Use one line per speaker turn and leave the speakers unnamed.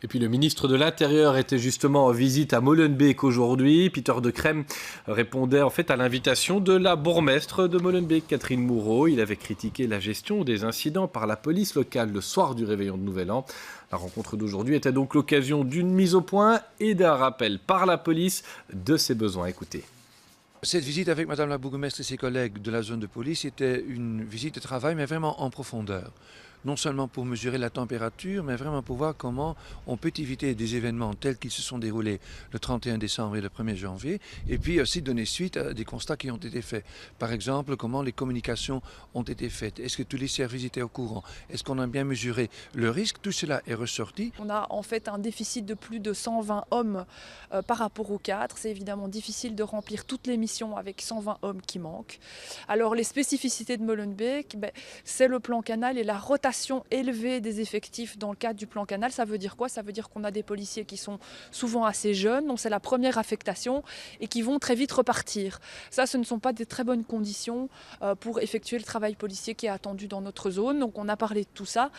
Et puis le ministre de l'Intérieur était justement en visite à Molenbeek aujourd'hui. Peter De Crème répondait en fait à l'invitation de la bourgmestre de Molenbeek, Catherine Moureau. Il avait critiqué la gestion des incidents par la police locale le soir du réveillon de Nouvel An. La rencontre d'aujourd'hui était donc l'occasion d'une mise au point et d'un rappel par la police de ses besoins. Écoutez.
Cette visite avec Madame la bourgmestre et ses collègues de la zone de police était une visite de travail, mais vraiment en profondeur. Non seulement pour mesurer la température, mais vraiment pour voir comment on peut éviter des événements tels qu'ils se sont déroulés le 31 décembre et le 1er janvier, et puis aussi donner suite à des constats qui ont été faits. Par exemple, comment les communications ont été faites. Est-ce que tous les services étaient au courant? Est-ce qu'on a bien mesuré le risque? Tout cela est ressorti.
On a en fait un déficit de plus de 120 hommes par rapport aux cadres. C'est évidemment difficile de remplir toutes les missions avec 120 hommes qui manquent. Alors les spécificités de Molenbeek, c'est le plan Canal et la rotation élevée des effectifs dans le cadre du plan Canal. Ça veut dire quoi? Ça veut dire qu'on a des policiers qui sont souvent assez jeunes, donc c'est la première affectation, et qui vont très vite repartir. Ça, ce ne sont pas des très bonnes conditions pour effectuer le travail policier qui est attendu dans notre zone. Donc on a parlé de tout ça.